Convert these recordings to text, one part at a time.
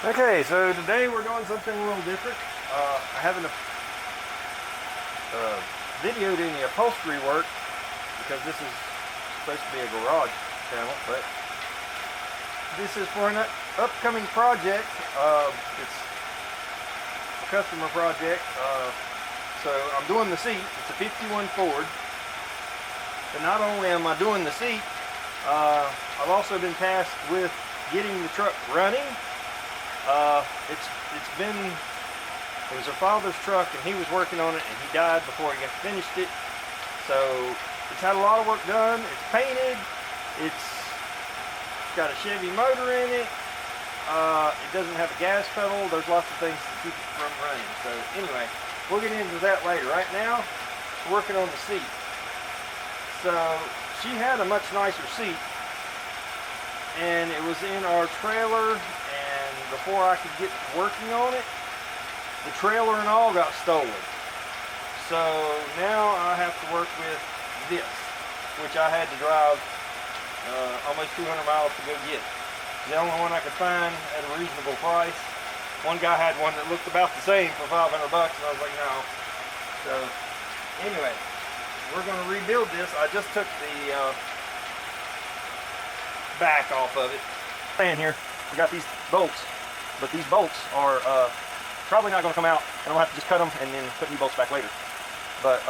Okay, so today we're doing something a little different. I haven't videoed any upholstery work because this is supposed to be a garage channel, but this is for an upcoming project. It's a customer project. So I'm doing the seat. It's a 51 Ford. But not only am I doing the seat, I've also been tasked with getting the truck running. It was her father's truck and he was working on it and he died before he got finished it. So it's had a lot of work done. It's painted. It's got a Chevy motor in it. It doesn't have a gas pedal. There's lots of things to keep it from running. So anyway, we'll get into that later. Right now, we're working on the seat. So she had a much nicer seat and it was in our trailer, and before I could get working on it, the trailer and all got stolen. So now I have to work with this, which I had to drive almost 200 miles to go get. The only one I could find at a reasonable price. One guy had one that looked about the same for 500 bucks, and I was like, no. So anyway, we're going to rebuild this. I just took the back off of it. And here, we got these bolts, but these bolts are probably not going to come out, and I'll have to just cut them and then put new bolts back later. But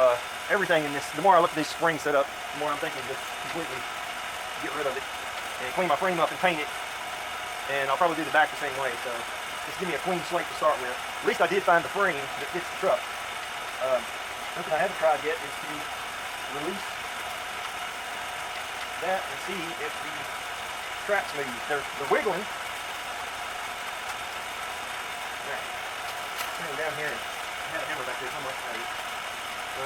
everything in this, the more I look at this spring setup, the more I'm thinking just completely get rid of it and clean my frame up and paint it. And I'll probably do the back the same way. So just give me a clean slate to start with. At least I did find the frame that fits the truck. Something I haven't tried yet is to release that and see if the strap's moving. They're wiggling. Right. Turn down here. I had a hammer back there somewhere. So,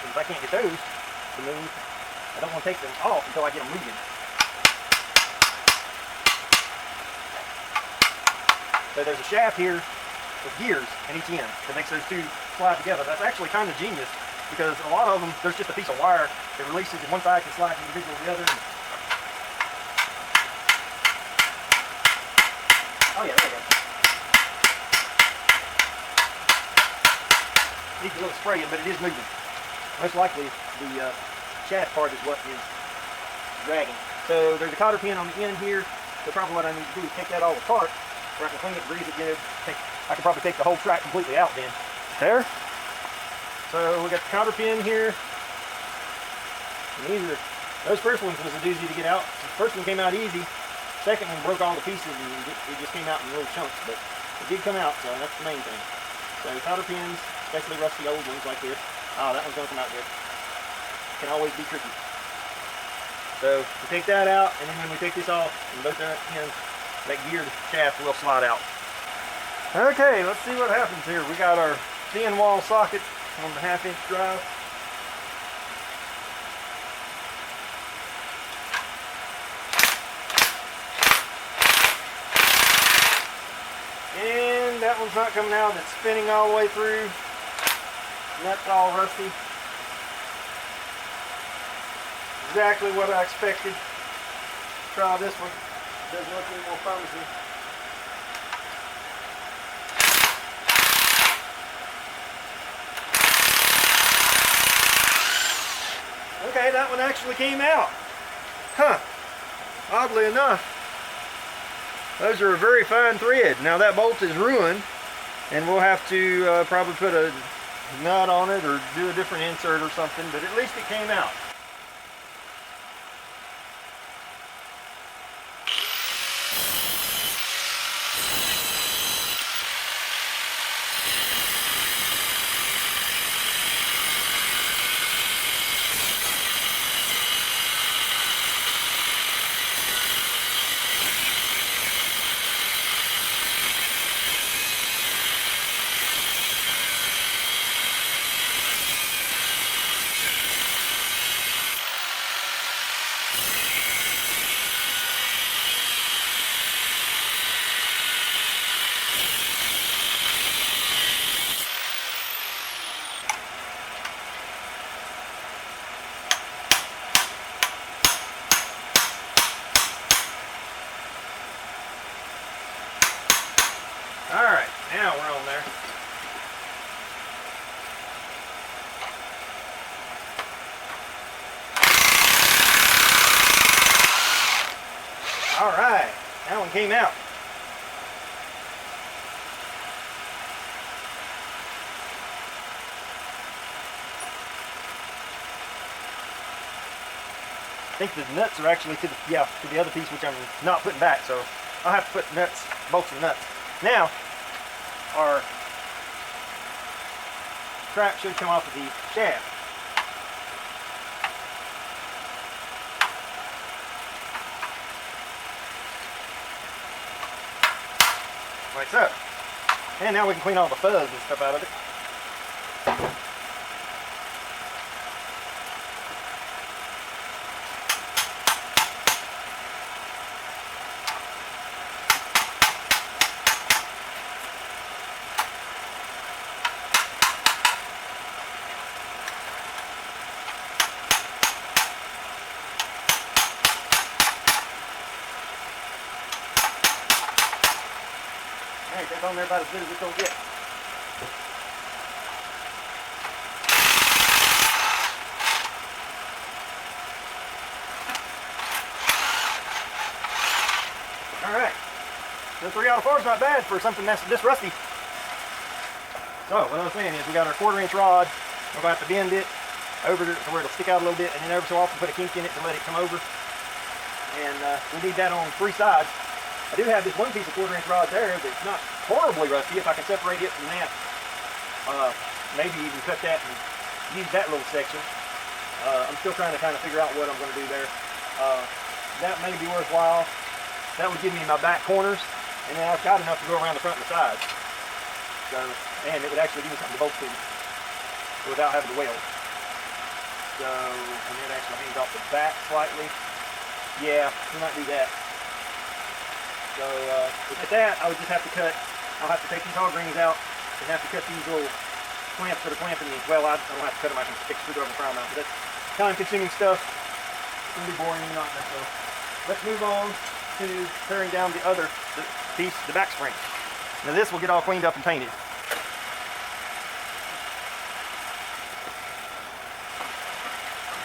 if I can't get those to move, I don't want to take them off until I get them moving. So there's a shaft here with gears in each end that makes those two slide together. That's actually kind of genius because a lot of them, there's just a piece of wire that releases and one side can slide individually to the other. Oh yeah, there you go. Needs a little spraying, but it is moving. Most likely the shaft part is what is dragging. So there's a cotter pin on the end here. So probably what I need to do is take that all apart where I can clean it, grease it good. I can probably take the whole track completely out then. There. So we got the cotter pin here. And those first ones was a doozy to get out. The first one came out easy. Second one broke all the pieces and it just came out in little chunks, but it did come out, so that's the main thing. So cotter pins, especially rusty old ones like this. Oh, that one's going to come out good. Can always be tricky. So we take that out, and then when we take this off, and both their ends, that geared shaft will slide out. Okay, let's see what happens here. We got our thin wall socket on the 1/2-inch drive. And that one's not coming out. It's spinning all the way through. And that's all rusty. Exactly what I expected. Try this one. Doesn't look any more promising. Okay, that one actually came out. Huh. Oddly enough. Those are a very fine thread. Now that bolt is ruined, and we'll have to probably put a nut on it or do a different insert or something, but at least it came out. All right, that one came out. I think the nuts are actually to the other piece, which I'm not putting back, so I'll have to put nuts, bolts and nuts. Now, our strap should come off of the shaft. Like so. And now we can clean all the fuzz and stuff out of it. Alright, that's on there about as good as it's going to get. Alright, so 3 out of 4 is not bad for something that's this rusty. So, what I was saying is we got our 1/4-inch rod. We're going to have to bend it over to where it'll stick out a little bit, and then every so often put a kink in it to let it come over. And we need that on 3 sides. I do have this one piece of 1/4-inch rod there that's not horribly rusty. If I can separate it from that, maybe even cut that and use that little section. I'm still trying to kind of figure out what I'm going to do there. That may be worthwhile. That would give me my back corners, and then I've got enough to go around the front and the sides. So, and it would actually give me something to bolt to without having to weld. So, and it actually hangs off the back slightly. Yeah, we might do that. So with that, I would just have to cut. I'll have to take these hog rings out and have to cut these little clamps that are clamping these. Well, I don't have to cut them. I can stick a screwdriver and pry them out. But that's time-consuming stuff. It's going to be boring and monotonous. So let's move on to tearing down the other piece, the back spring. Now this will get all cleaned up and painted.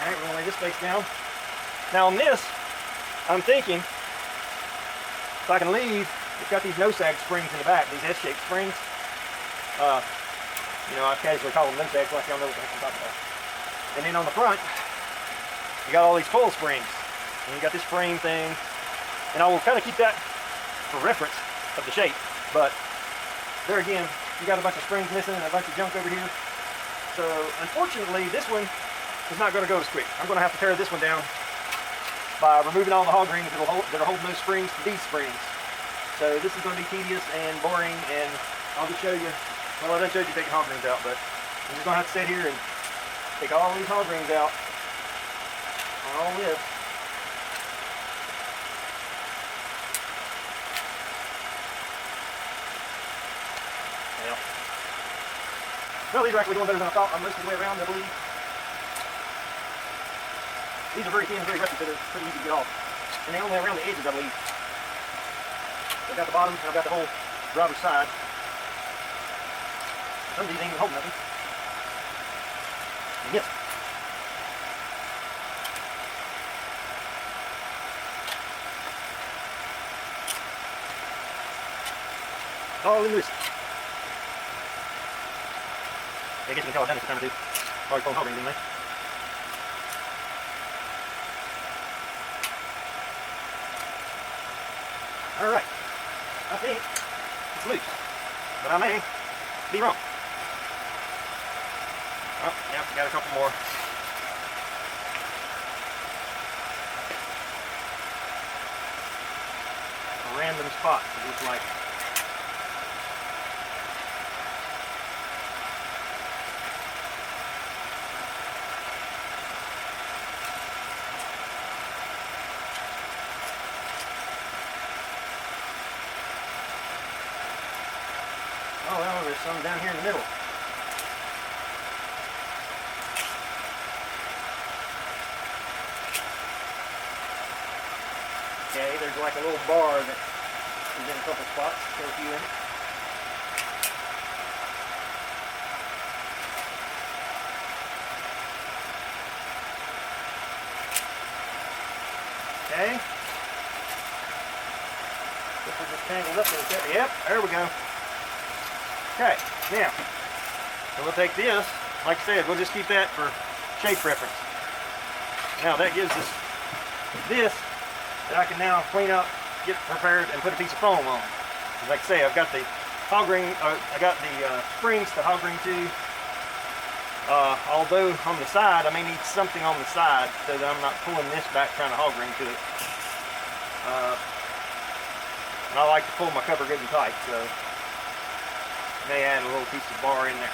All right, we're going to lay this face down. Now on this, I'm thinking, if I can leave, it's got these no-sag springs in the back, these S-shaped springs. You know, I casually call them no-sags like y'all know what the heck I'm talking about. And then on the front, you got all these coil springs. And you got this frame thing. And I will kind of keep that for reference of the shape. But there again, you got a bunch of springs missing and a bunch of junk over here. So unfortunately, this one is not going to go as quick. I'm going to have to tear this one down by removing all the hog rings that are holding those springs to these springs. So this is going to be tedious and boring, and I'll just show you. Well, I done showed you taking hog rings out, but I'm just going to have to sit here and take all these hog rings out on all this. Well, these are actually going better than I thought. I'm most of the way around, I believe. These are very thin, very rusty, so they're pretty easy to get off. And they only around the edges, I believe. So I've got the bottom, and I've got the whole driver's side. Some of these ain't even holding nothing. And yes. All in loose. I guess you can tell I've done this a time or two. Already pulled hog rings anyway. Alright, I think it's loose, but I may be wrong. Oh, yep, got a couple more. Random spots, it looks like. Oh well, there's some down here in the middle. Okay, there's like a little bar that is in a couple spots, so a few in it. Okay. We're just tangled up there. Yep, there we go. Okay, now, so we'll take this. Like I said, we'll just keep that for shape reference. Now that gives us this that I can now clean up, get prepared, and put a piece of foam on. Like I say, I've got the hog ring, I got the springs to hog ring to. Although on the side, I may need something on the side so that I'm not pulling this back trying to hog ring to it. And I like to pull my cover good and tight, so may add a little piece of bar in there.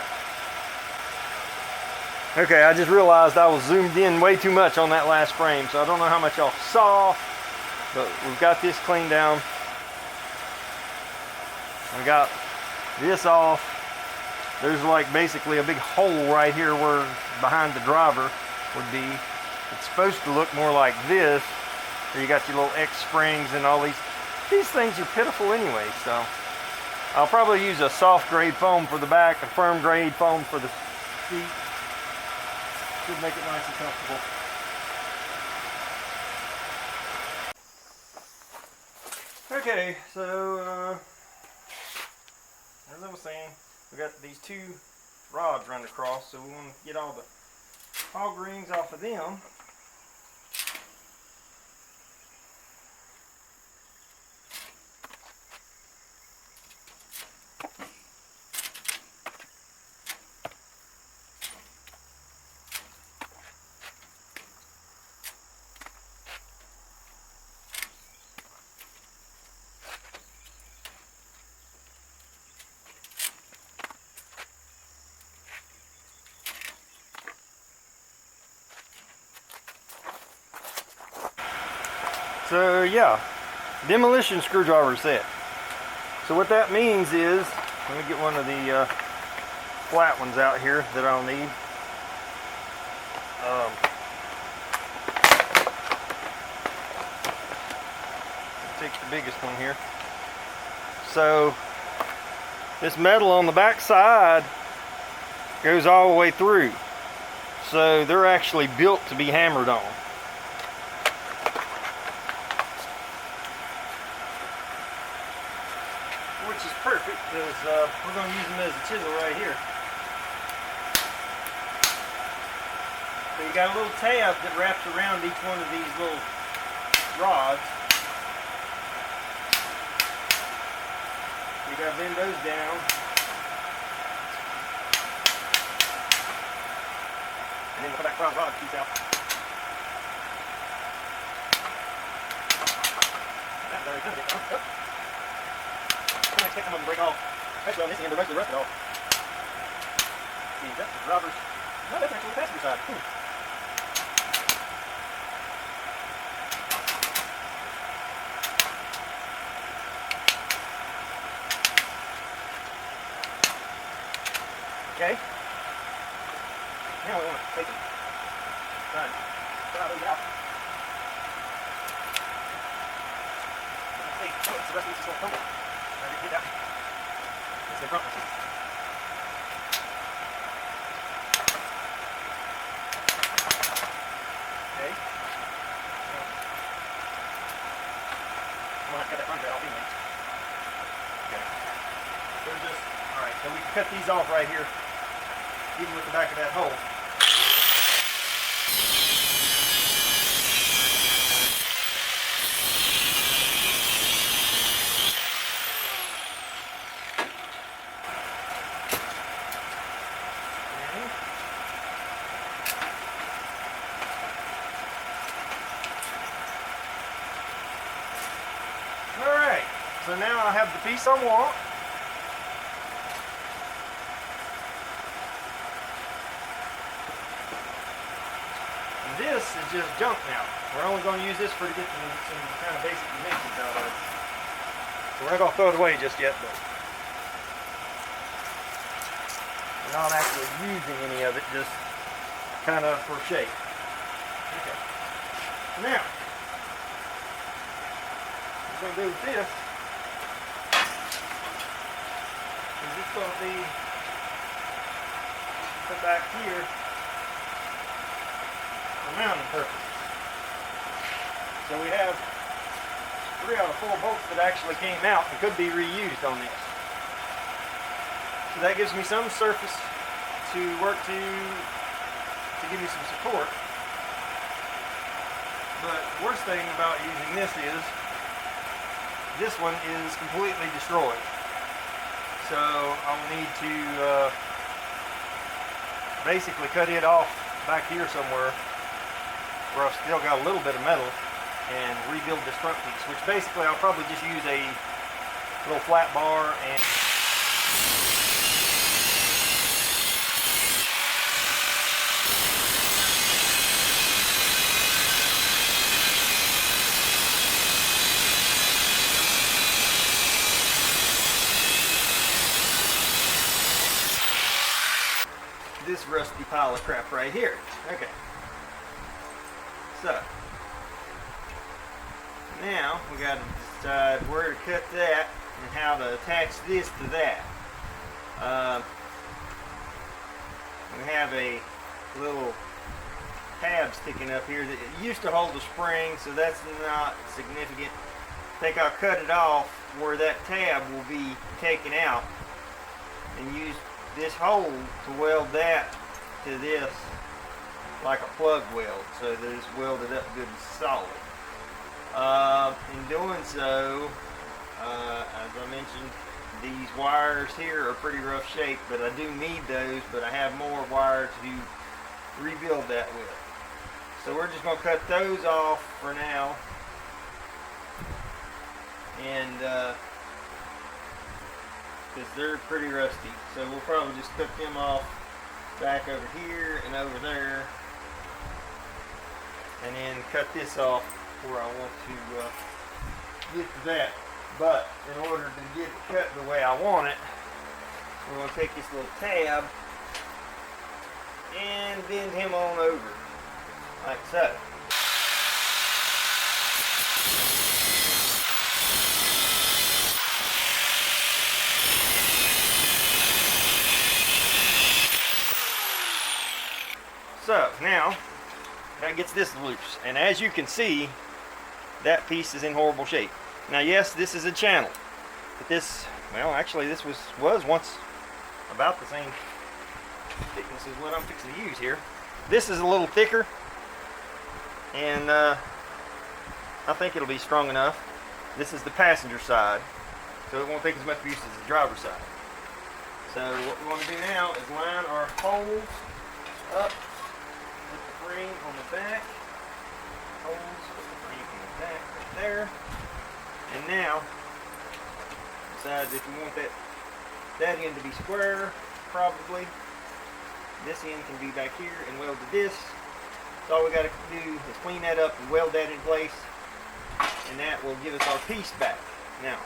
Okay, I just realized I was zoomed in way too much on that last frame, so I don't know how much y'all saw, but we've got this cleaned down. We got this off. There's like basically a big hole right here where behind the driver would be. It's supposed to look more like this. Where you got your little X springs and all these. These things are pitiful anyway, so I'll probably use a soft grade foam for the back, a firm grade foam for the seat. Should make it nice and comfortable. Okay, so as I was saying, we got these two rods running across, so we want to get all the hog rings off of them. So yeah, demolition screwdriver set. So what that means is, let me get one of the flat ones out here that I'll need. Take the biggest one here. So this metal on the back side goes all the way through. So they're actually built to be hammered on. Which is perfect because we're going to use them as a chisel right here. So you got a little tab that wraps around each one of these little rods. You got to bend those down. And then the back rod keeps out. There we go. I expect them to break off. Actually, on this end, they're mostly rusted off. See, that's the driver's. No, that's actually the passenger side. Okay. Now we want to take it. Try those out. Let's see. Oh, it's the rest of this is going to crumble. Get that. It's the front one. Okay. I'm gonna have to cut that front rail off anyway. Okay. They're just alright, so we can cut these off right here, even with the back of that hole. So now I have the piece I want. And this is just junk now. We're only going to use this for to get some kind of basic dimensions out of it. So we're not going to throw it away just yet, but we're not actually using any of it, just kind of for shape. Okay. Now, what we're going to do with this, is it's going to be put back here for mounting purposes. So we have 3 out of 4 bolts that actually came out and could be reused on this. So that gives me some surface to work to give me some support. But the worst thing about using this is this one is completely destroyed. So I'll need to basically cut it off back here somewhere where I've still got a little bit of metal and rebuild this front piece, which basically I'll probably just use a little flat bar and this rusty pile of crap right here. Okay. So now we got to decide where to cut that and how to attach this to that. We have a little tab sticking up here that it used to hold the spring, so that's not significant. I think I'll cut it off where that tab will be taken out and use this hole to weld that to this like a plug weld, so that it's welded up good and solid. In doing so, as I mentioned, these wires here are pretty rough shape, but I do need those, but I have more wire to rebuild that with. So we're just going to cut those off for now, and because they're pretty rusty, so we'll probably just cut them off back over here and over there, and then cut this off where I want to get to that. But in order to get it cut the way I want it, we're going to take this little tab and bend him on over like so. So now that gets this loose, and as you can see, that piece is in horrible shape. Now yes, this is a channel, but this, well actually this was once about the same thickness as what I'm fixing to use here. This is a little thicker, and I think it'll be strong enough. This is the passenger side, so it won't take as much use as the driver's side. So what we want to do now is line our holes up with the frame on the back. Holes with the frame on the back right there. And now decide if you want that end to be square, probably. This end can be back here and weld to this. So all we got to do is clean that up and weld that in place, and that will give us our piece back. Now,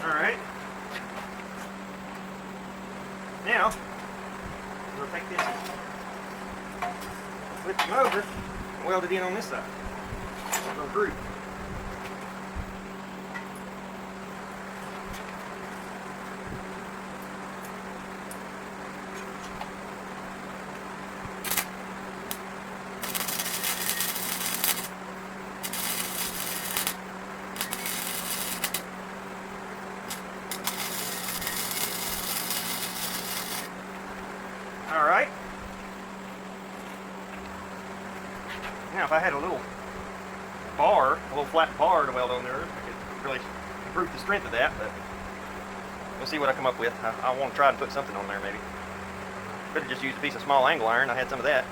alright, now we'll take this, flip them over, and weld it in on this side. Little groove. Alright. Now if I had a little bar, a little flat bar to weld on there, I could really improve the strength of that, but we'll see what I come up with. I want to try to put something on there maybe. Could have just used a piece of small angle iron. I had some of that.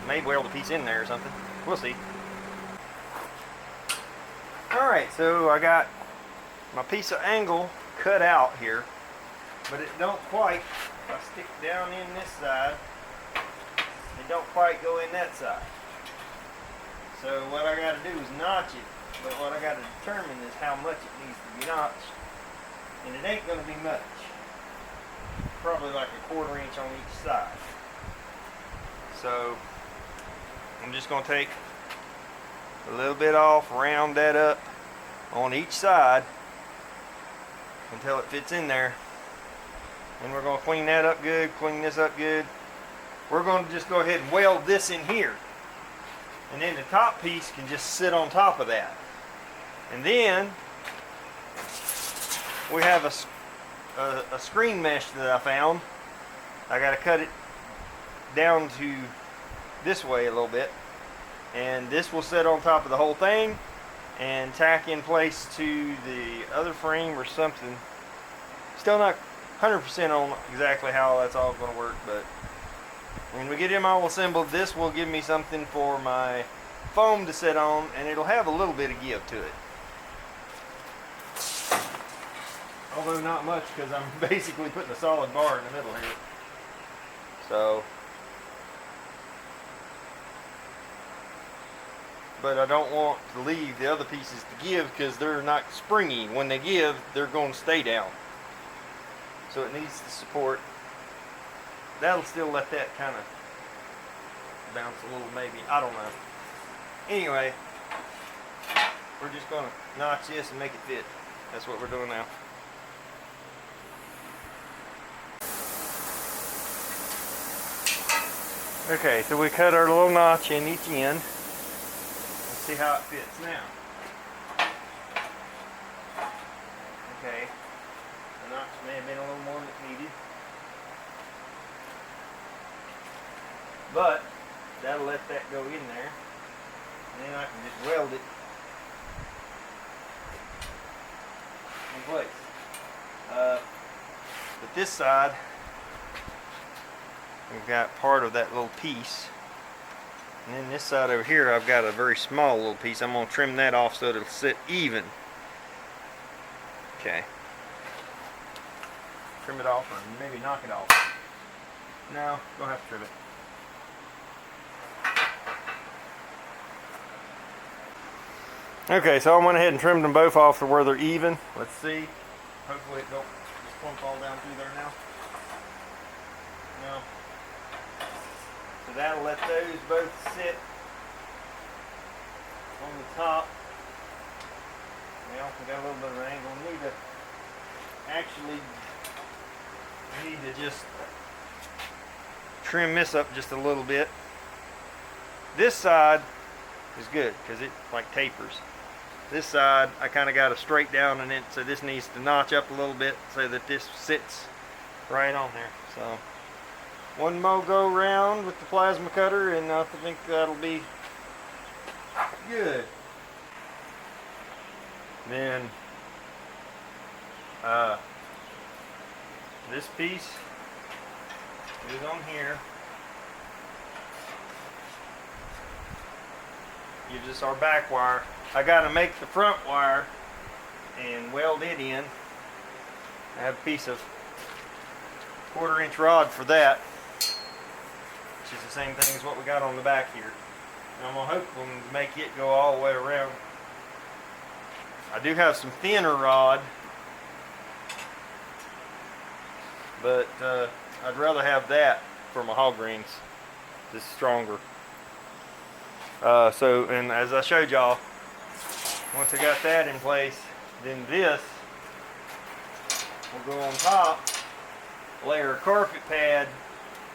Maybe weld a piece in there or something. We'll see. Alright, so I got my piece of angle cut out here, but it don't quite, if I stick down in this side, it don't quite go in that side. So what I got to do is notch it But what I got to determine is how much it needs to be notched. And it ain't going to be much. Probably like a 1/4 inch on each side. So I'm just going to take a little bit off, round that up on each side until it fits in there. And we're going to clean that up good, clean this up good. We're going to just go ahead and weld this in here. And then the top piece can just sit on top of that. And then we have a screen mesh that I found. I got to cut it down to this way a little bit. And this will sit on top of the whole thing and tack in place to the other frame or something. Still not 100% on exactly how that's all going to work, but when we get them all assembled, this will give me something for my foam to sit on, and it'll have a little bit of give to it. Although not much, because I'm basically putting a solid bar in the middle here. So, but I don't want to leave the other pieces to give because they're not springy. When they give, they're going to stay down. So it needs the support. That'll still let that kind of bounce a little, maybe. I don't know. Anyway, we're just going to notch this and make it fit. That's what we're doing now. Okay, so we cut our little notch in each end. Let's see how it fits now. Okay, the notch may have been a little more than needed, but that'll let that go in there, and then I can just weld it in place. But this side, we've got part of that little piece, and then this side over here I've got a very small little piece. I'm going to trim that off so it'll sit even. Okay, trim it off, or maybe knock it off. No, don't have to trim it. Okay, so I went ahead and trimmed them both off to where they're even. Let's see. Hopefully it don't just plump all down through there now. No. So that'll let those both sit on the top. Now we got a little bit of an angle. We need to just trim this up just a little bit. This side is good because it like tapers. This side I kind of got to straight down in it, so this needs to notch up a little bit so that this sits right on there. So one more go round with the plasma cutter, and I think that'll be good. Then this piece is on here. Gives us our back wire. I got to make the front wire and weld it in. I have a piece of 1/4 inch rod for that, which is the same thing as what we got on the back here. And I'm going to hope to make it go all the way around. I do have some thinner rod, but I'd rather have that for my hog rings. It's stronger. And as I showed y'all, once I got that in place, then this will go on top, layer a carpet pad,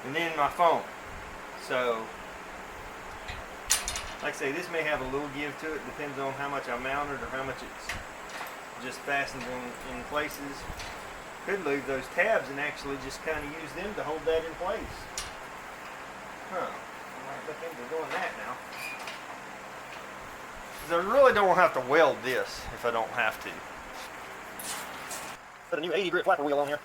and then my foam. So, like I say, this may have a little give to it, depends on how much I mount it or how much it's just fastened in places. Could leave those tabs and actually just kind of use them to hold that in place. Huh, I might look into doing that now. Because I really don't have to weld this if I don't have to. Put a new 80 grit flapper wheel on here.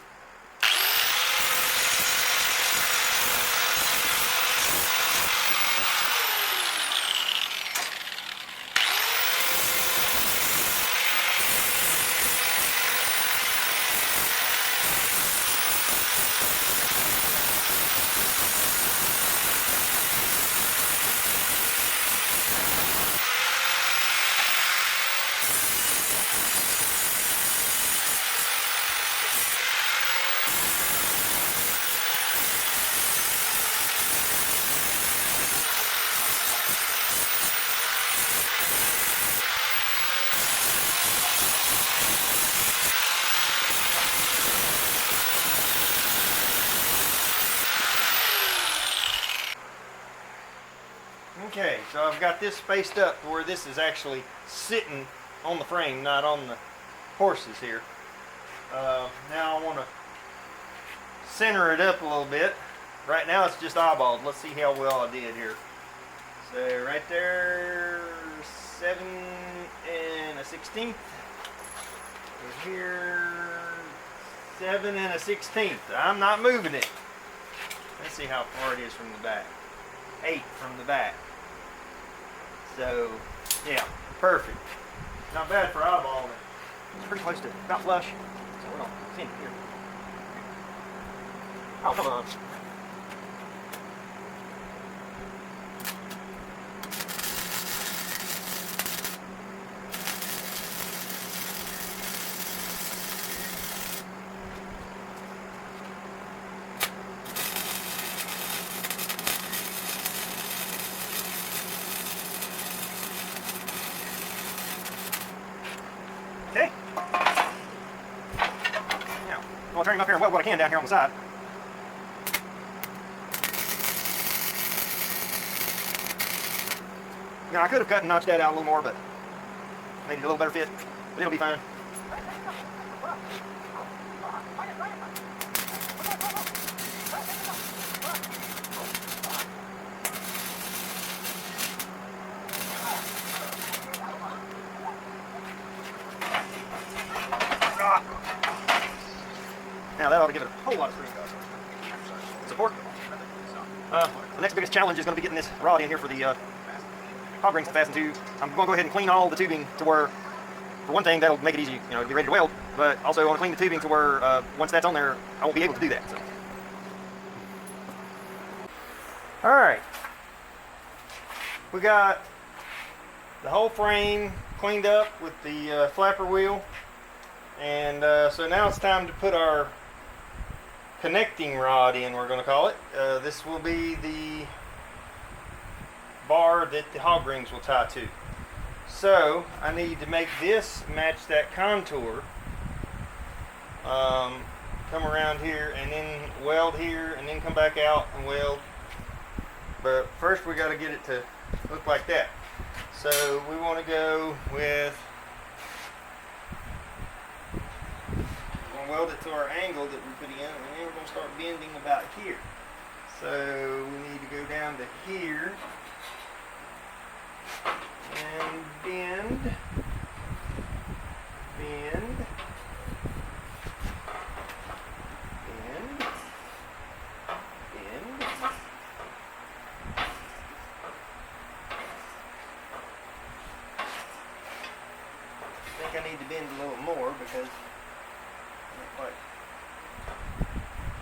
So I've got this spaced up to where this is actually sitting on the frame, not on the horses here. Now I want to center it up a little bit. Right now it's just eyeballed. Let's see how well I did here. So right there, 7 1/16. Over here, 7 1/16. I'm not moving it. Let's see how far it is from the back. 8 from the back. So, yeah, perfect. Not bad for eyeballing. It's pretty close to about flush. So we're going to send it here. Oh, come on. Okay. Now, I'll turn him up here and weld what I can down here on the side. Now, I could have cut and notched that out a little more, but made it a little better fit. But it'll be fine. Now that ought to give it a whole lot of screen support. The next biggest challenge is going to be getting this rod in here for the hog rings to fasten to. I'm going to go ahead and clean all the tubing to where, for one thing, that'll make it easy, to be ready to weld. But also, I want to clean the tubing to where once that's on there, I won't be able to do that. So. All right, we got the whole frame cleaned up with the flapper wheel, and so now it's time to put our connecting rod in, we're going to call it. This will be the bar that the hog rings will tie to. So I need to make this match that contour. Come around here and then weld here and then come back out and weld. But first we got to get it to look like that. So we want to go with, weld it to our angle that we put in, and then we're going to start bending about here. So we need to go down to here and bend, bend, bend, bend. I think I need to bend a little more because like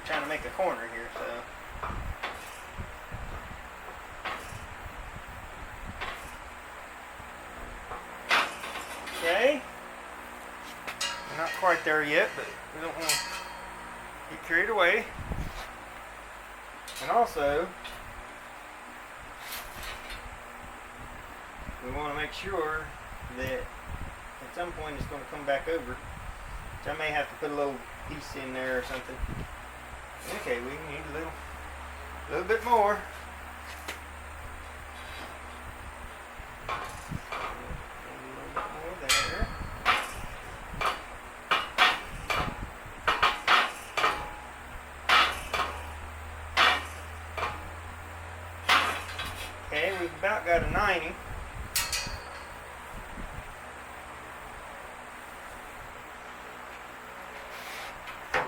trying to make a corner here, so okay, we're not quite there yet, but we don't want to get carried away. And also we want to make sure that at some point it's going to come back over. I may have to put a little piece in there or something. Okay, we need a little bit more. A little bit more there. Okay, we've about got a 90.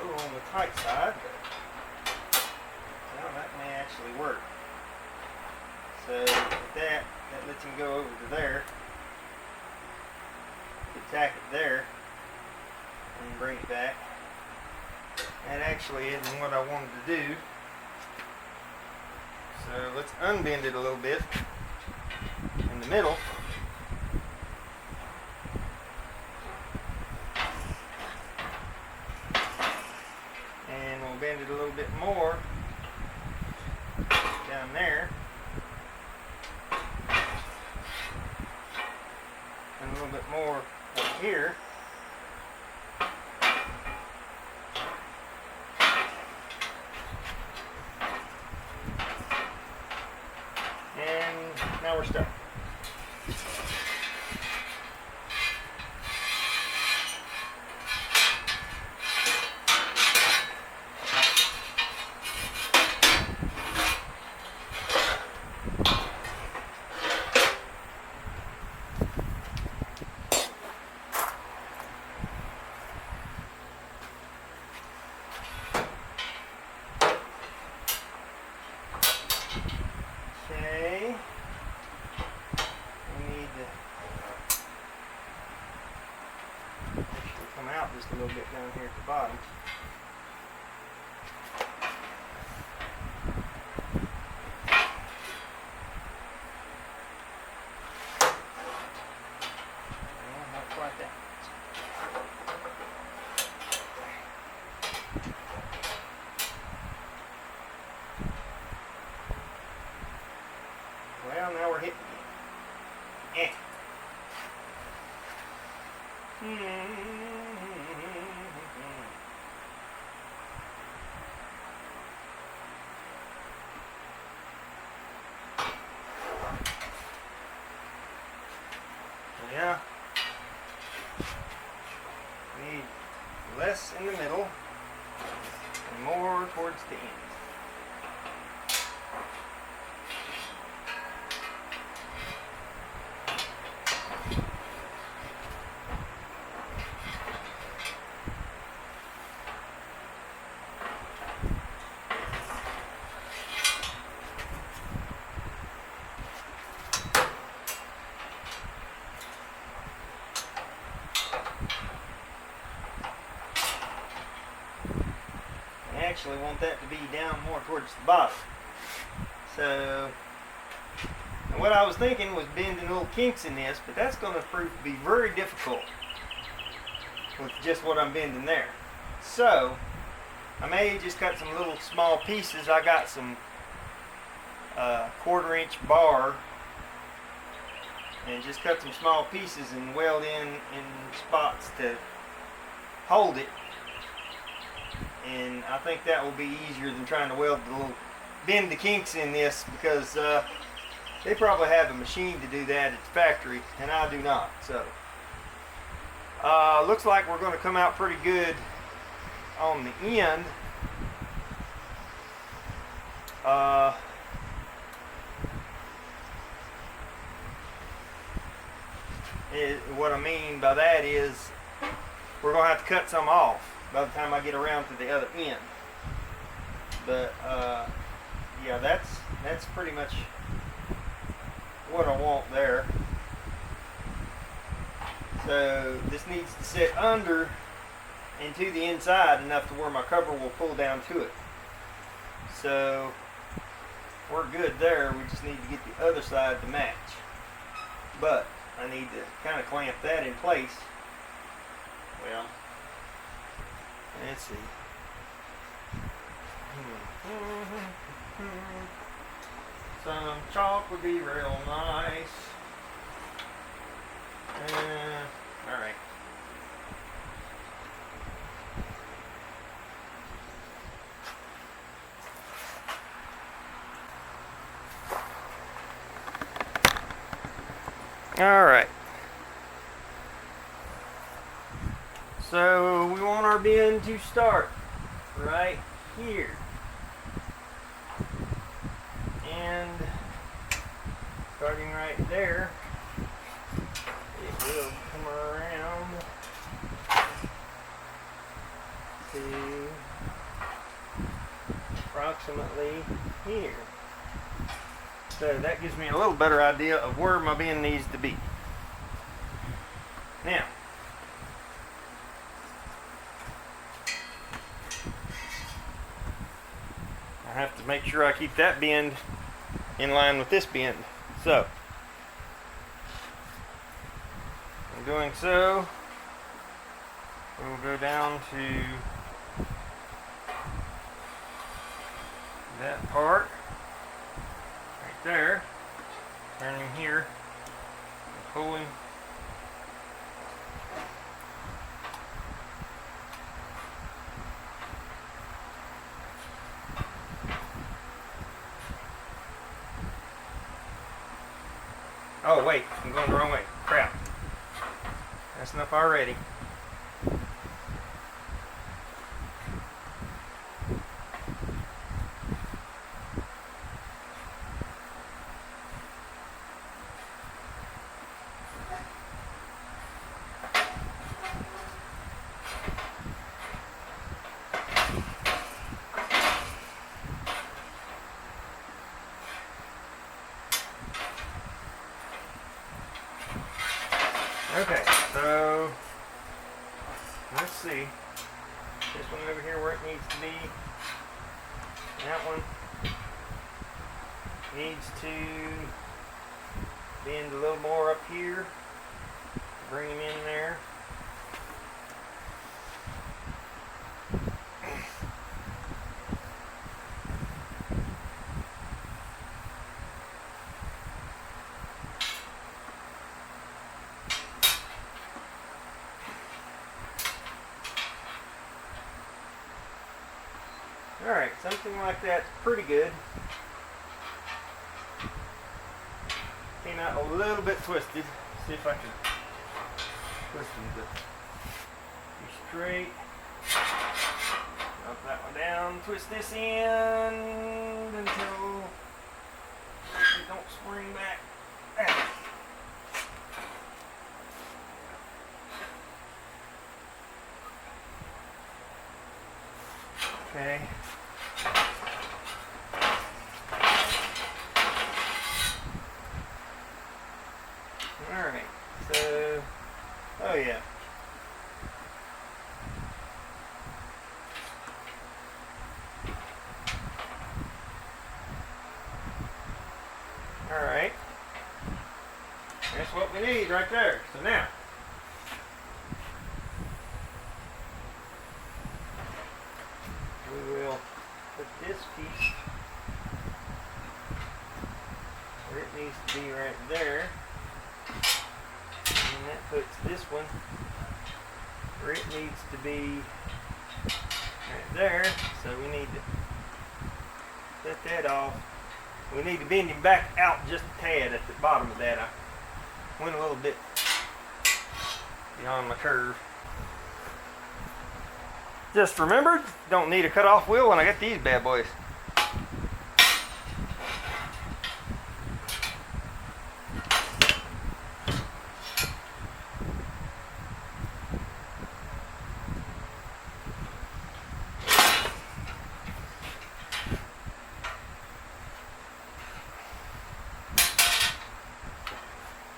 On the tight side, but well, that may actually work. So with that lets him go over to there. You can tack it there and bring it back. That actually isn't what I wanted to do. So let's unbend it a little bit in the middle. Bend it a little bit more down there, and a little bit more up here. And now we're stuck. to actually come out just a little bit down here at the bottom. Well, not quite that. Well, now we're hitting it. Eh. Yeah. Need less in the middle and more towards the end. I actually want that to be down more towards the bottom. So, and what I was thinking was bending little kinks in this, but that's going to prove to be very difficult with just what I'm bending there. So, I may just cut some little small pieces. I got some 1/4 inch bar, and just cut some small pieces and weld in spots to hold it. And I think that will be easier than trying to weld the little bend the kinks in this, because they probably have a machine to do that at the factory and I do not. So looks like we're going to come out pretty good on the end. What I mean by that is we're going to have to cut some off by the time I get around to the other end. But yeah, that's pretty much what I want there. So this needs to sit under and to the inside enough to where my cover will pull down to it. So we're good there. We just need to get the other side to match. But I need to kind of clamp that in place. Well, let's see. Some chalk would be real nice. Alright. Alright. So we want our bend to start right here. And starting right there, it will come around to approximately here. So that gives me a little better idea of where my bend needs to be. Now, I have to make sure I keep that bend in line with this bend. So, in doing so, we'll go down to that part right there, turning here, and pulling. Oh wait, I'm going the wrong way. Crap. That's enough already. Okay, so let's see. This one over here where it needs to be. That one needs to bend a little more up here. Bring him in there. Alright, something like that's pretty good. Came out a little bit twisted. See if I can twist them to be straight. Drop that one down, twist this in until it don't spring back. Okay. Alright, so, oh yeah. Alright. That's what we need right there. So now, we will put this piece where it needs to be right there. And that puts this one where it needs to be right there. So we need to set that off. We need to bend him back out just a tad at the bottom of that. I went a little bit beyond my curve. Just remembered, don't need a cutoff wheel when I get these bad boys.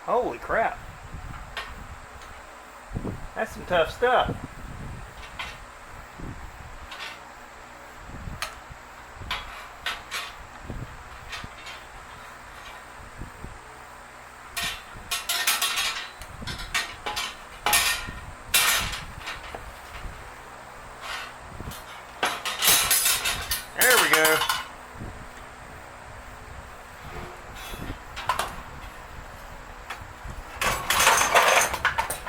Holy crap. That's some tough stuff. There we go.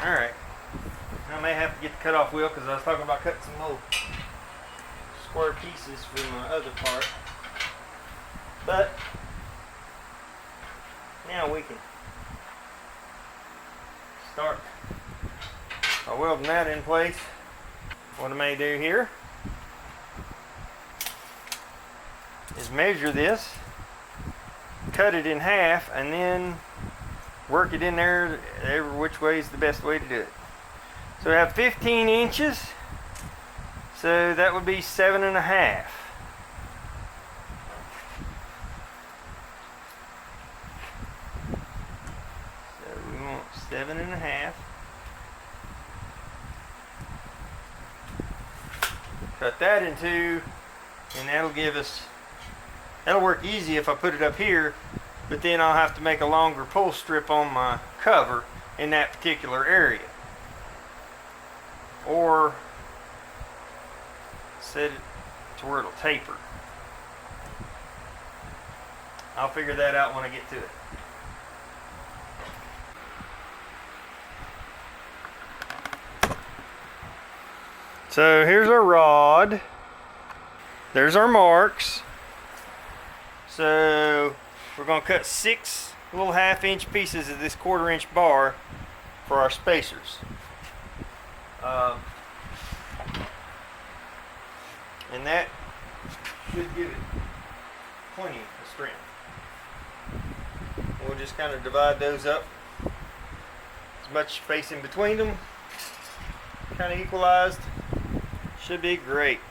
Alright. I may have to get the cutoff wheel because I was talking about cutting some little square pieces from my other part. But now we can start by welding that in place. What I may do here is measure this, cut it in half, and then work it in there every which way is the best way to do it. So we have 15 inches, so that would be 7.5. So we want 7.5. Cut that in two, and that'll give us, that'll work easy if I put it up here, but then I'll have to make a longer pull strip on my cover in that particular area. Or set it to where it'll taper. I'll figure that out when I get to it. So here's our rod. There's our marks. So we're going to cut 6 little 1/2-inch pieces of this 1/4-inch bar for our spacers. And that should give it plenty of strength. We'll just kind of divide those up. As much space in between them, kind of equalized. Should be great.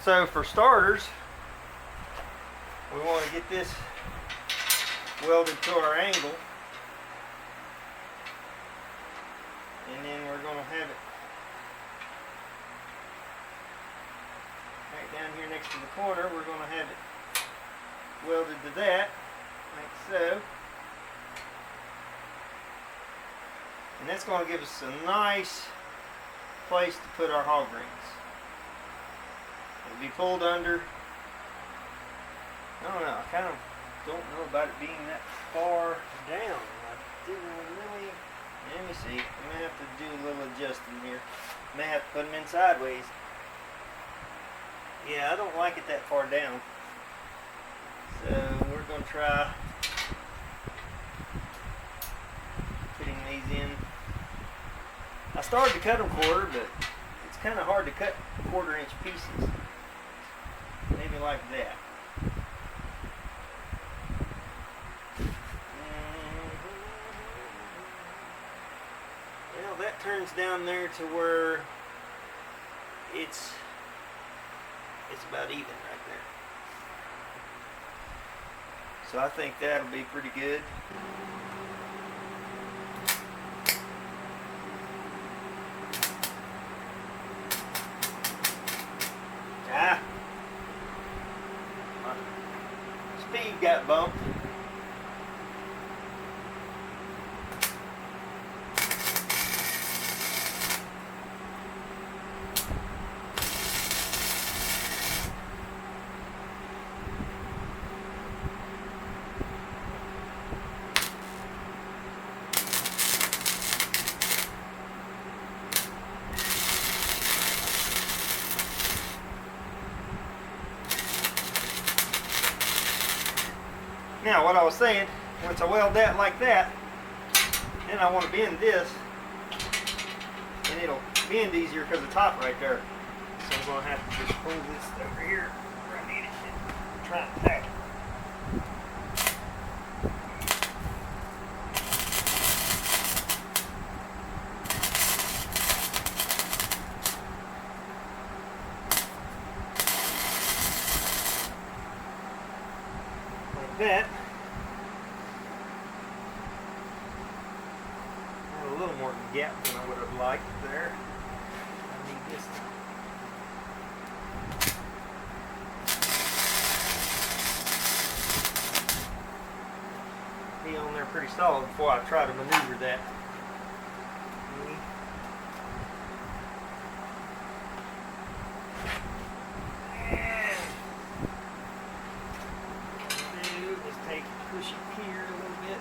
So for starters, we want to get this welded to our angle, and then we're going to have it right down here next to the corner. We're going to have it welded to that, like so. And that's going to give us a nice place to put our hog rings. It'll be pulled under. I don't know, I kind of don't know about it being that far down. I didn't really. Let me see. I may have to do a little adjusting here. May have to put them in sideways. Yeah, I don't like it that far down. So we're going to try putting these in. I started to cut them quarter, but it's kind of hard to cut 1/4 inch pieces. Maybe like that. Well, that turns down there to where it's about even right there. So I think that'll be pretty good. My speed got bumped. Now, what I was saying, once I weld that like that, then I want to bend this, and it'll bend easier because the top right there. So I'm going to have to just pull this over here where I need it and try and tack it. That. A little more gap than I would have liked there. I need this to be on there pretty solid before I try to maneuver that. Push it here a little bit.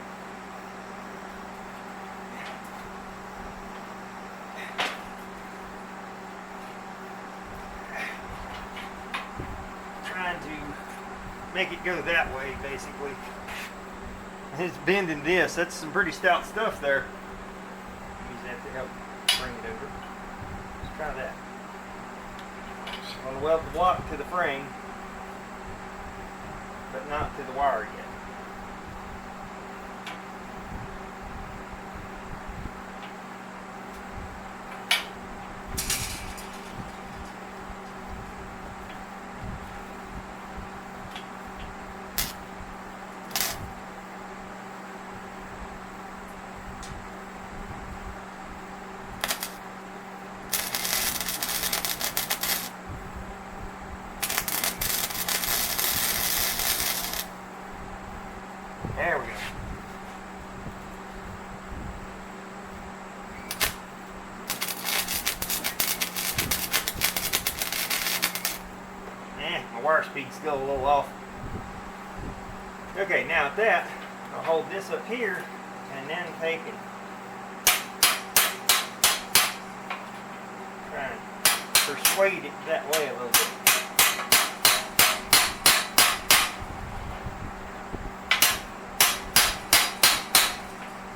Trying to make it go that way, basically. And it's bending this. That's some pretty stout stuff there. Use that to help bring it over. Let's try that. I'm going to weld the block to the frame, but not to the wire yet. There we go. My wire speed's still a little off. Okay, now at that, I'll hold this up here and then take and try and persuade it that way a little bit.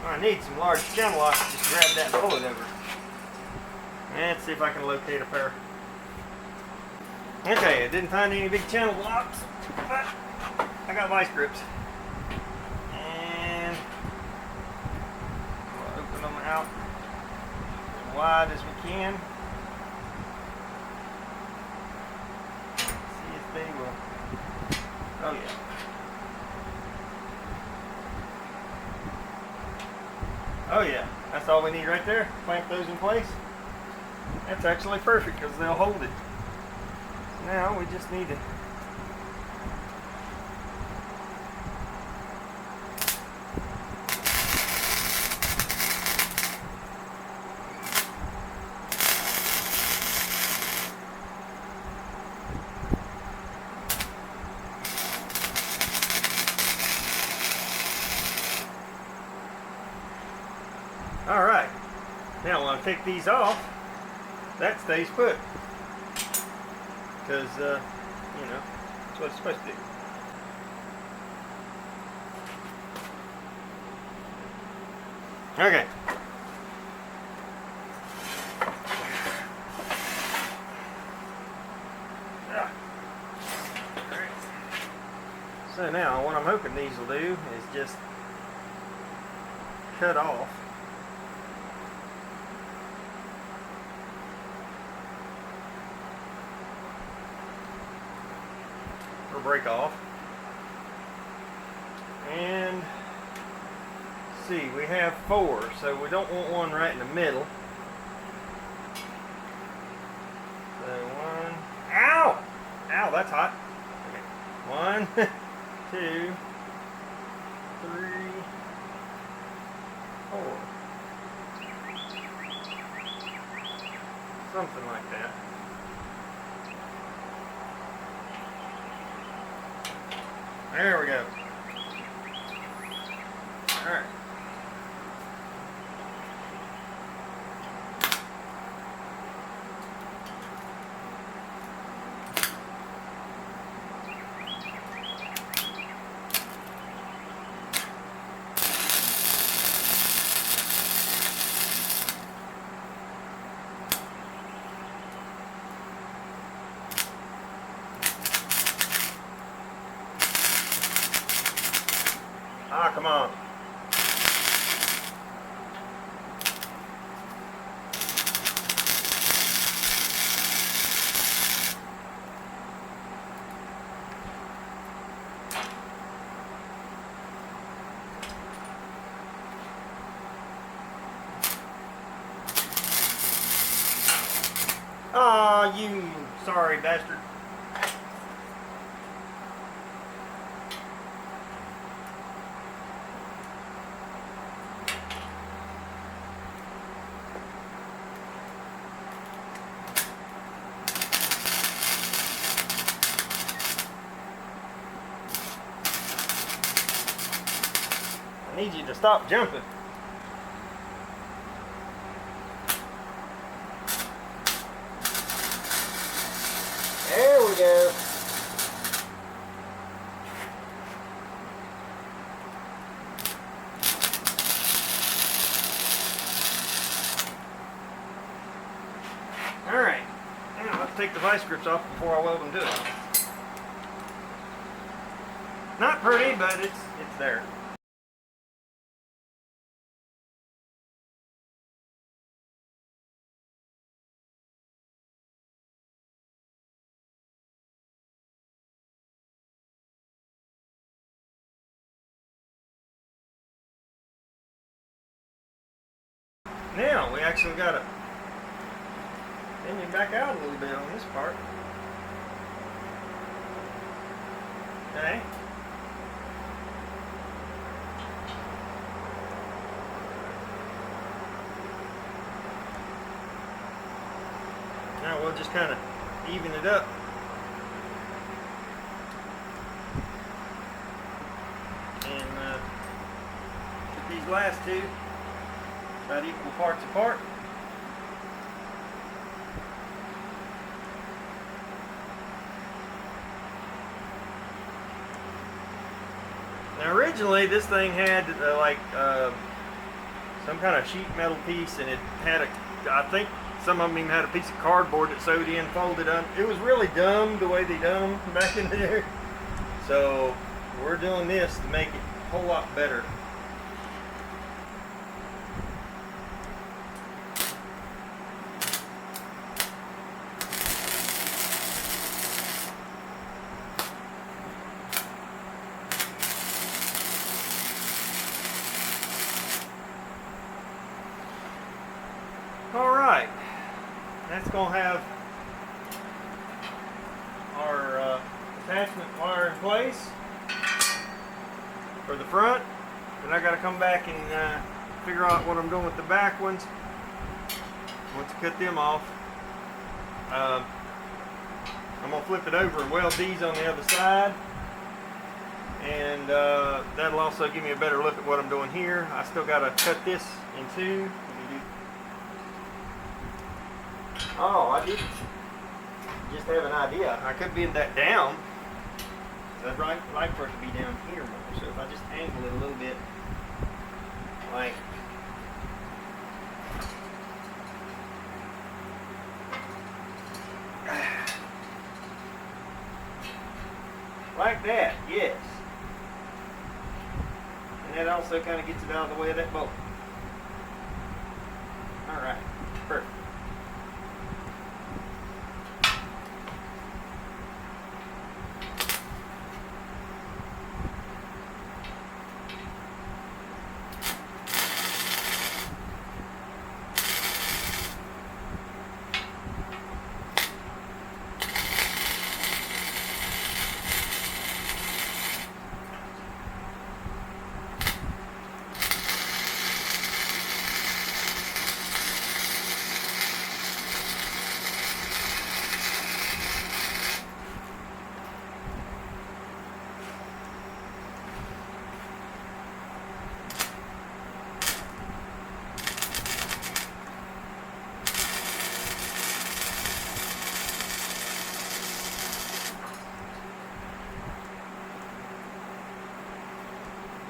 I need some large channel locks to just grab that and pull it over. Let's see if I can locate a pair. Okay, I didn't find any big channel locks, but I got vice grips. And we'll open them out as wide as we can. Oh yeah. Oh yeah, that's all we need right there. Clamp those in place. That's actually perfect because they'll hold it. Now we just need to Alright, now when I take these off, that stays put. Because, you know, that's what it's supposed to do. Okay. So now, what I'm hoping these will do is just cut off or break off. And see, we have 4, so we don't want one right in the middle. So 1, ow! Ow, that's hot. Okay. 1, 2, 3, 4. Something like that. There we go. Alright. Ah, come on. Ah, you sorry bastard. I need you to stop jumping. There we go. Alright, now let's take the vice grips off before I weld them to it. Not pretty, but it's there. Now we actually got to bend it back out a little bit on this part. Okay. Now we'll just kind of even it up. And put these last two about equal parts apart. Now originally this thing had some kind of sheet metal piece, and it had I think some of them even had a piece of cardboard that sewed in, folded on. It was really dumb the way they done them back in there. So we're doing this to make it a whole lot better. Alright, that's going to have our attachment wire in place for the front. Then I got to come back and figure out what I'm doing with the back ones. Once I cut them off, I'm going to flip it over and weld these on the other side. And that'll also give me a better look at what I'm doing here. I still got to cut this in two. Oh, I didn't just have an idea. I could bend that down. I'd like for it to be down here more. So if I just angle it a little bit, like that, yes. And that also kind of gets it out of the way of that bolt. Alright, perfect.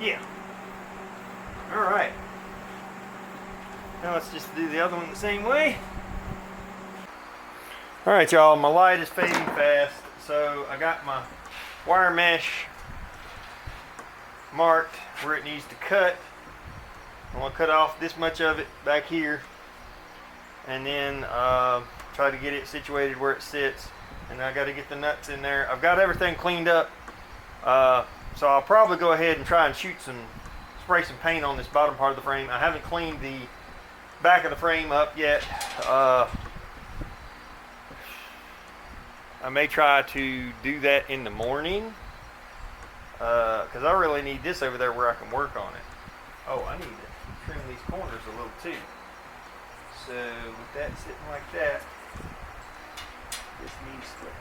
Yeah. Alright. Now let's just do the other one the same way. Alright y'all, my light is fading fast, so I got my wire mesh marked where it needs to cut. I'm going to cut off this much of it back here and then try to get it situated where it sits. And I got to get the nuts in there. I've got everything cleaned up. So I'll probably go ahead and try and spray some paint on this bottom part of the frame. I haven't cleaned the back of the frame up yet. I may try to do that in the morning because I really need this over there where I can work on it. Oh, I need to trim these corners a little too. So with that sitting like that, this needs to step.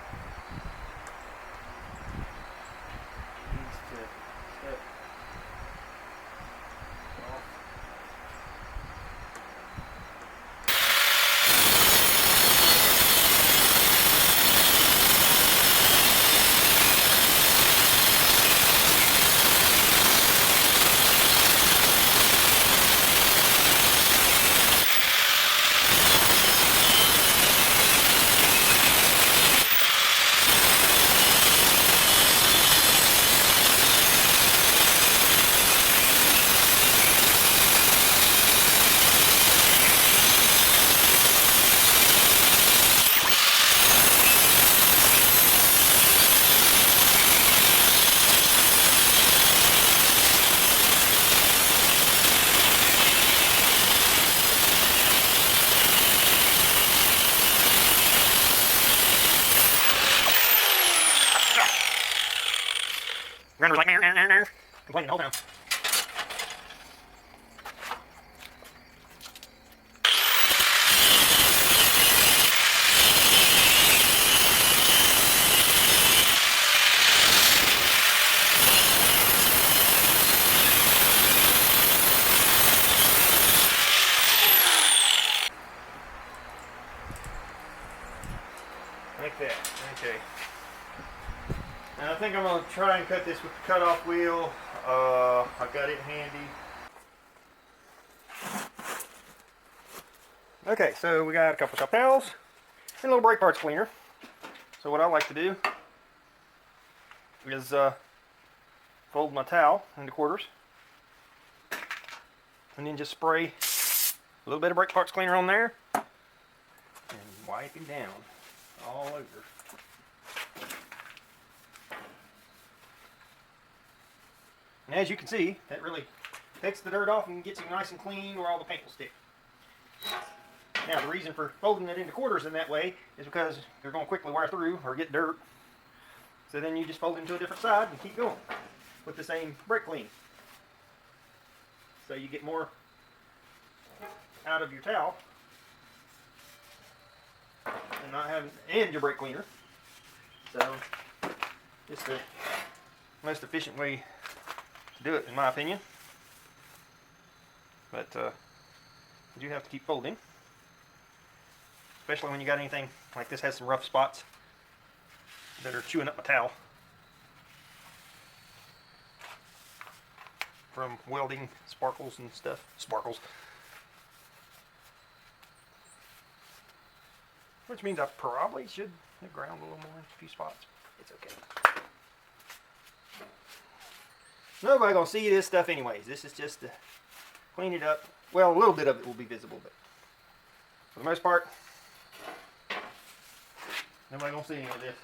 Grinder was like, complaining the whole time. Like that, okay. And I think I'm going to try and cut this with the cutoff wheel. I've got it handy. Okay, so we got a couple shop towels and a little brake parts cleaner. So what I like to do is fold my towel into quarters and then just spray a little bit of brake parts cleaner on there and wipe it down all over. And as you can see, that really takes the dirt off and gets it nice and clean where all the paint will stick. Now, the reason for folding it into quarters in that way is because you're going to quickly wear through or get dirt. So then you just fold it into a different side and keep going with the same brake clean. So you get more out of your towel and not having, and your brake cleaner. So it's the most efficient way to do it, in my opinion. But you do have to keep folding, especially when you got anything like this has some rough spots that are chewing up my towel from welding sparkles and stuff. Sparkles. Which means I probably should have ground a little more in a few spots. It's okay. Nobody gonna see this stuff anyways. This is just to clean it up. Well, a little bit of it will be visible, but for the most part, nobody gonna see any of this.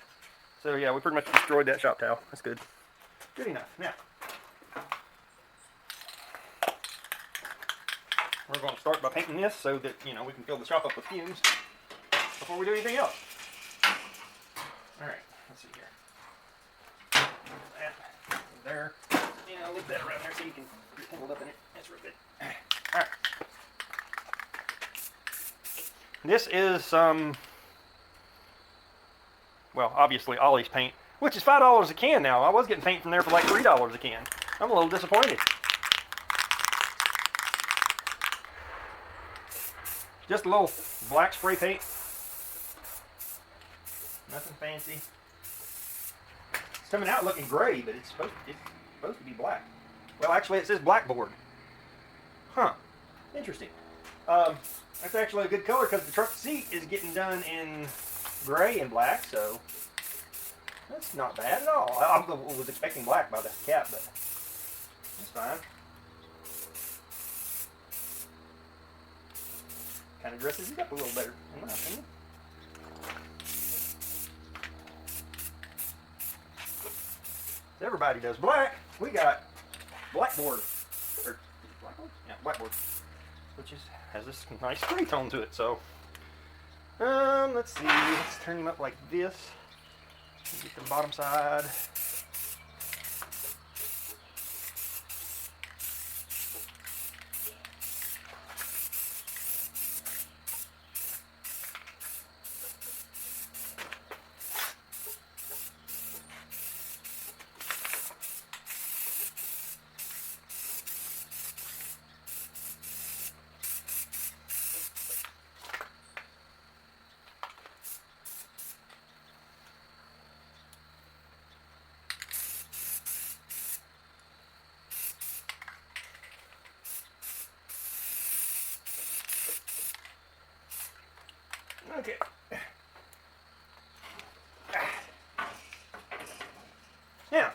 So yeah, we pretty much destroyed that shop towel. That's good. Good enough. Now, we're going to start by painting this so that, you know, we can fill the shop up with fumes before we do anything else. Alright, let's see here. That there. Yeah, leave that around there so you can get tangled up in it. That's real good. Alright. This is some, well, obviously Ollie's paint, which is $5 a can now. I was getting paint from there for like $3 a can. I'm a little disappointed. Just a little black spray paint. Nothing fancy. It's coming out looking gray, but it's supposed to be black. Well, actually, it says blackboard. Huh. Interesting. That's actually a good color because the truck seat is getting done in gray and black, so that's not bad at all. I was expecting black by the cap, but that's fine. Kind of dresses it up a little better, in my opinion. So everybody does black. We got blackboard, or blackboard? Yeah, blackboard, which has this nice gray tone to it. So, let's see. Let's turn him up like this. Get the bottom side. Okay. Yeah.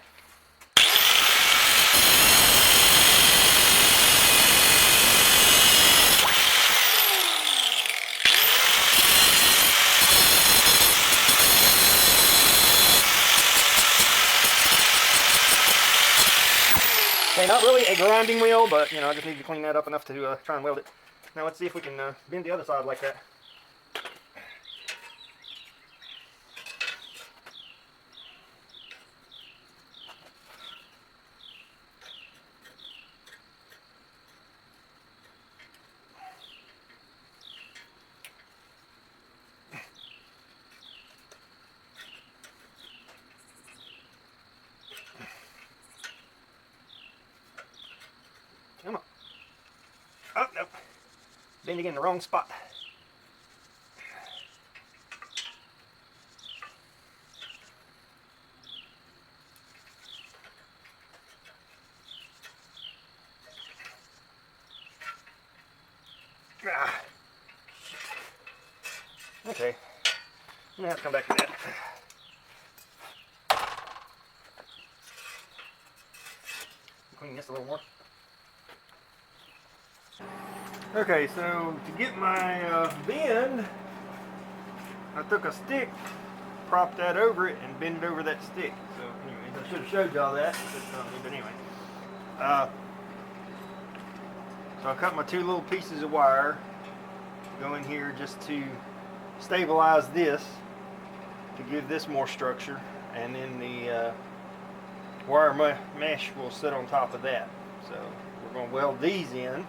Okay, not really a grinding wheel, but you know, I just need to clean that up enough to try and weld it. Now let's see if we can bend the other side like that. Come on. Oh, no. Bending in the wrong spot. Ah. Okay. I'm going to have to come back to that. Clean this a little more. Okay, so to get my bend, I took a stick, propped that over it, and bent it over that stick. So anyways, I should have showed y'all that, but anyway. So I cut my two little pieces of wire, go in here just to stabilize this, to give this more structure, and then the wire mesh will sit on top of that. So we're going to weld these in.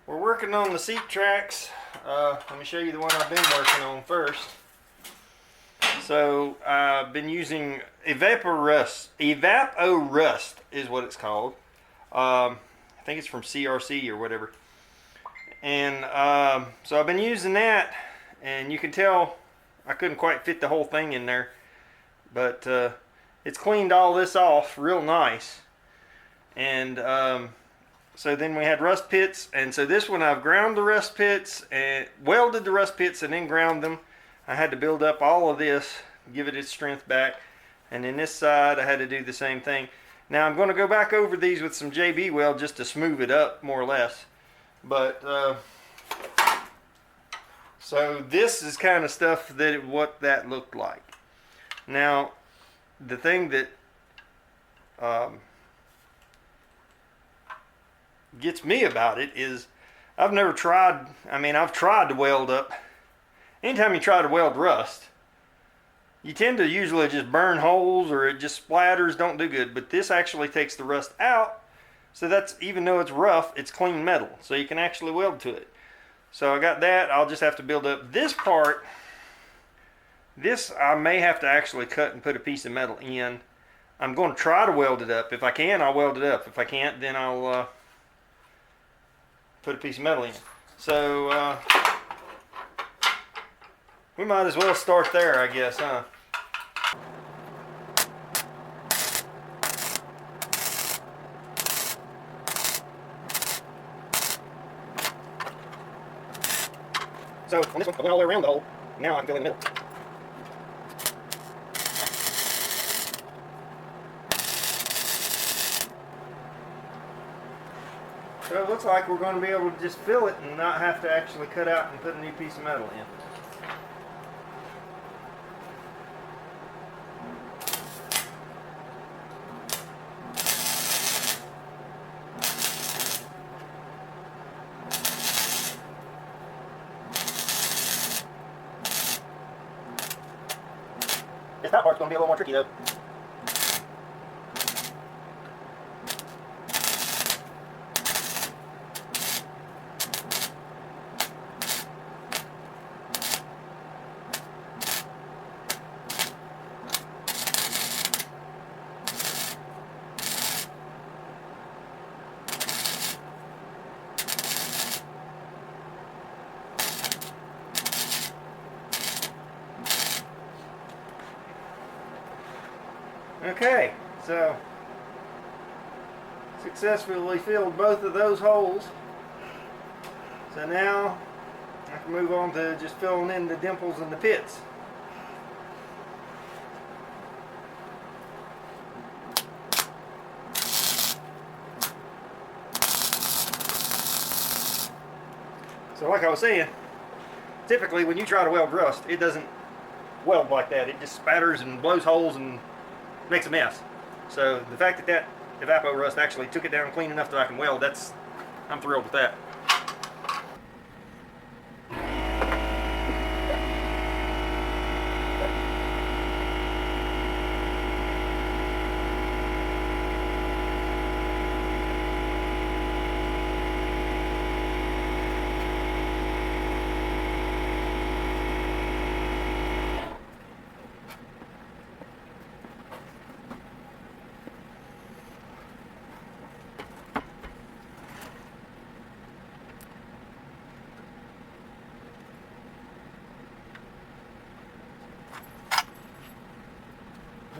We're working on the seat tracks. Let me show you the one I've been working on first. So I've been using Evapo-Rust. Evapo-Rust is what it's called. I think it's from CRC or whatever. And so I've been using that, and you can tell I couldn't quite fit the whole thing in there, but it's cleaned all this off real nice. And so then we had rust pits, and so this one I've ground the rust pits and welded the rust pits and then ground them. I had to build up all of this, give it its strength back, and then this side I had to do the same thing. Now I'm going to go back over these with some JB weld just to smooth it up more or less. But so this is kind of stuff that what that looked like. Now the thing that gets me about it is I've never tried, I've tried to weld up. Anytime you try to weld rust, you tend to usually just burn holes or it just splatters, don't do good. But this actually takes the rust out, so that's, even though it's rough, it's clean metal, so you can actually weld to it. So I got that. I'll just have to build up this part. This I may have to actually cut and put a piece of metal in. I'm going to try to weld it up. If I can, I'll weld it up. If I can't, then I'll put a piece of metal in. So we might as well start there, I guess, huh? So on this one, I went all the way around the hole. Now I can fill in the middle. So it looks like we're going to be able to just fill it and not have to actually cut out and put a new piece of metal in. This top part's going to be a little more tricky though. Okay, so successfully filled both of those holes. So now I can move on to just filling in the dimples and the pits. So like I was saying, typically when you try to weld rust, it doesn't weld like that. It just spatters and blows holes and makes a mess. So the fact that that Evapo-Rust actually took it down clean enough that I can weld, I'm thrilled with that.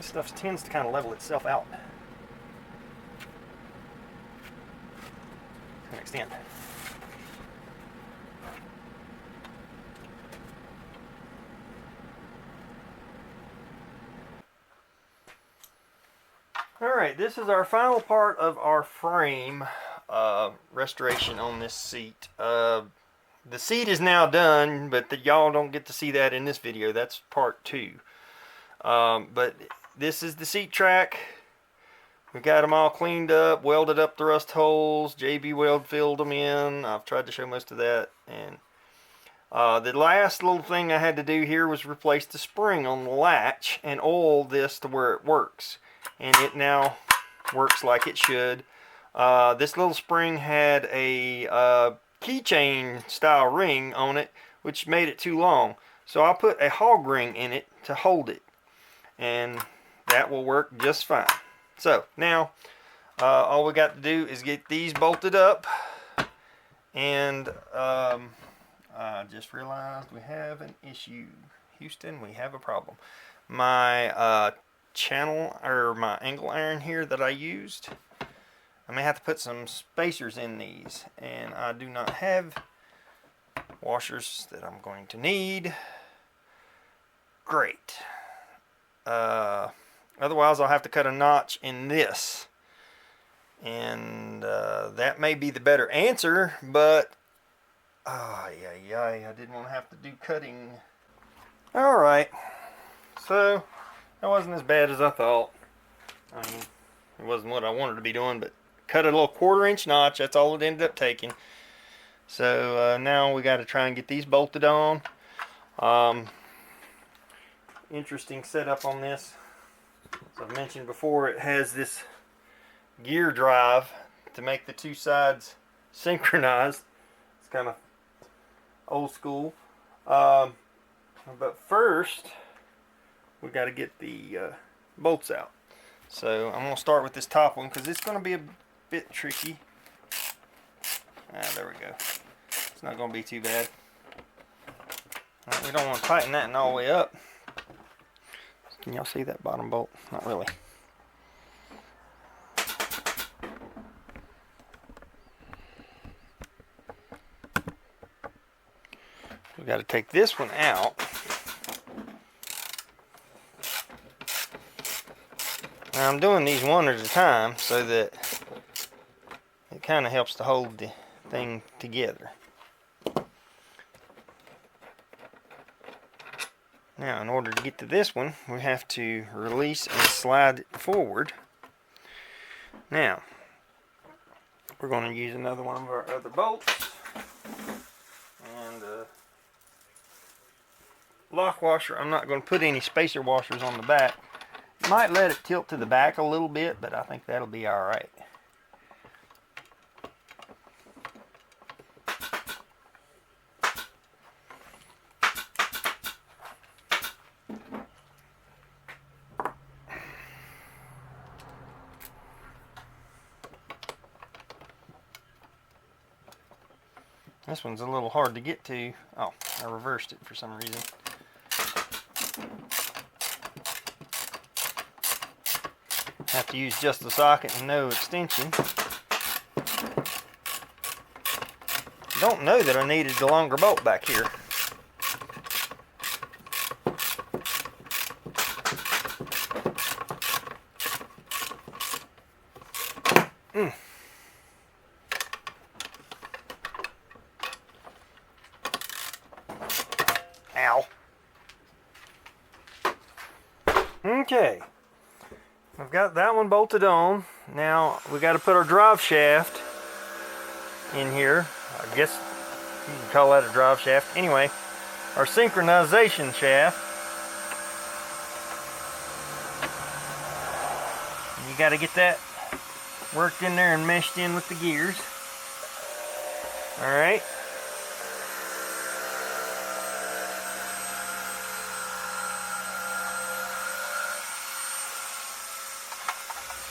This stuff tends to kind of level itself out to an extent. Alright, this is our final part of our frame restoration on this seat. The seat is now done, but y'all don't get to see that in this video. That's part 2. But this is the seat track. We got them all cleaned up, welded up the rust holes, JB Weld filled them in. I've tried to show most of that. And the last little thing I had to do here was replace the spring on the latch and oil this to where it works. And it now works like it should. This little spring had a keychain style ring on it, which made it too long. So I put a hog ring in it to hold it. And that will work just fine. So now all we got to do is get these bolted up. And I just realized we have an issue. Houston, we have a problem. My channel, or my angle iron here that I used, I may have to put some spacers in these, and I do not have washers that I'm going to need. Great. Otherwise I'll have to cut a notch in this, and that may be the better answer, but I didn't want to have to do cutting. Alright, so that wasn't as bad as I thought. I mean, it wasn't what I wanted to be doing, but cut a little 1/4 inch notch. That's all it ended up taking. So now we got to try and get these bolted on. Interesting setup on this. As I've mentioned before, it has this gear drive to make the two sides synchronized. It's kind of old school. But first, we got to get the bolts out. So I'm going to start with this top one because it's going to be a bit tricky. There we go. It's not going to be too bad. We don't want to tighten that all the way up. Can y'all see that bottom bolt? Not really. We got to take this one out. Now I'm doing these one at a time so that it kind of helps to hold the thing together. Now in order to get to this one, we have to release and slide it forward. Now we're going to use another one of our other bolts, and lock washer. I'm not going to put any spacer washers on the back. Might let it tilt to the back a little bit, but I think that'll be alright. This one's a little hard to get to. Oh, I reversed it for some reason. Have to use just the socket and no extension. Don't know that I needed the longer bolt back here. Ow. Okay. I've got that one bolted on. Now we got to put our drive shaft in here. I guess you can call that a drive shaft. Anyway, our synchronization shaft. You got to get that worked in there and meshed in with the gears. Alright.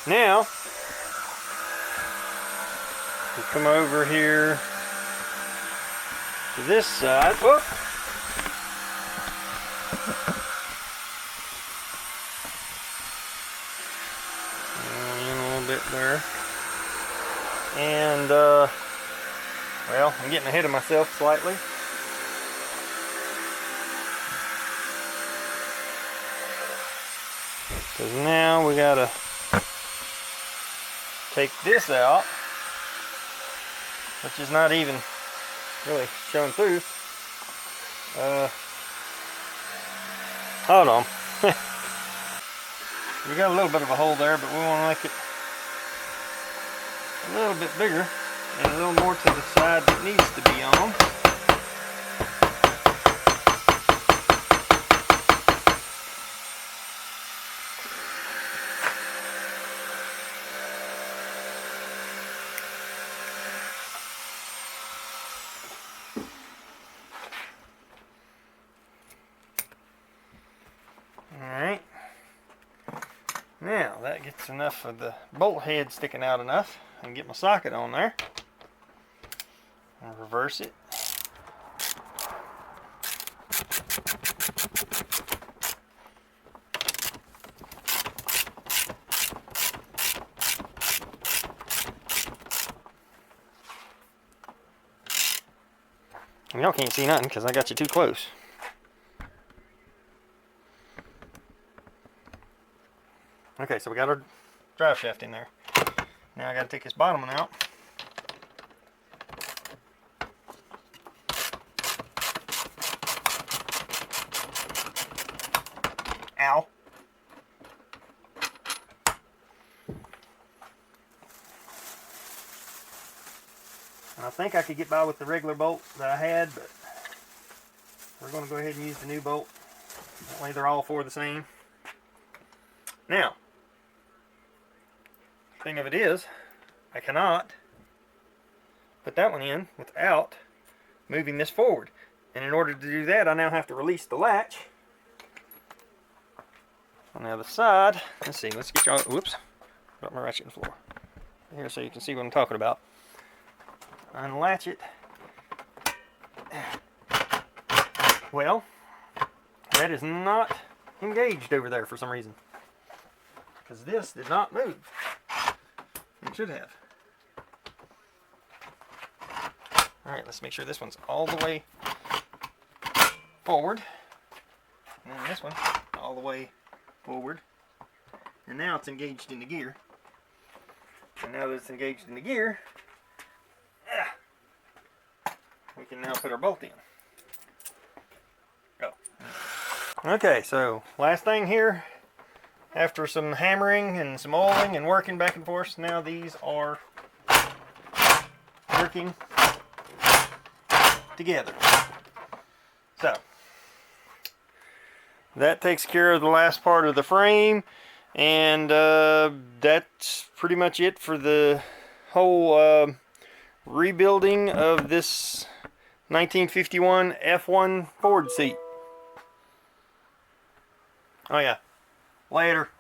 Now, we come over here to this side. Whoop. there. And, well, I'm getting ahead of myself slightly. Because now we gotta take this out, which is not even really showing through. Hold on. We got a little bit of a hole there, but we want to make it a little bit bigger and a little more to the side that needs to be on. Alright, now that gets enough of the bolt head sticking out enough. I can get my socket on there and reverse it. And y'all can't see nothing because I got you too close. Okay, so we got our drive shaft in there. Now I got to take this bottom one out. Ow. And I think I could get by with the regular bolt that I had, but we're going to go ahead and use the new bolt. That way they're all four the same. Now, thing of it is, I cannot put that one in without moving this forward. And in order to do that, I now have to release the latch on the other side. Let's see, let's get y'all, whoops, got my ratchet on the floor. Here so you can see what I'm talking about. Unlatch it. Well, that is not engaged over there for some reason. Because this did not move. It should have. Alright, let's make sure this one's all the way forward. And then this one all the way forward. And now it's engaged in the gear. And now that it's engaged in the gear, we can now put our bolt in. Go. Okay, so last thing here. After some hammering and some oiling and working back and forth, now these are working together. So, that takes care of the last part of the frame, and that's pretty much it for the whole rebuilding of this 1951 F1 Ford seat. Oh yeah. Later.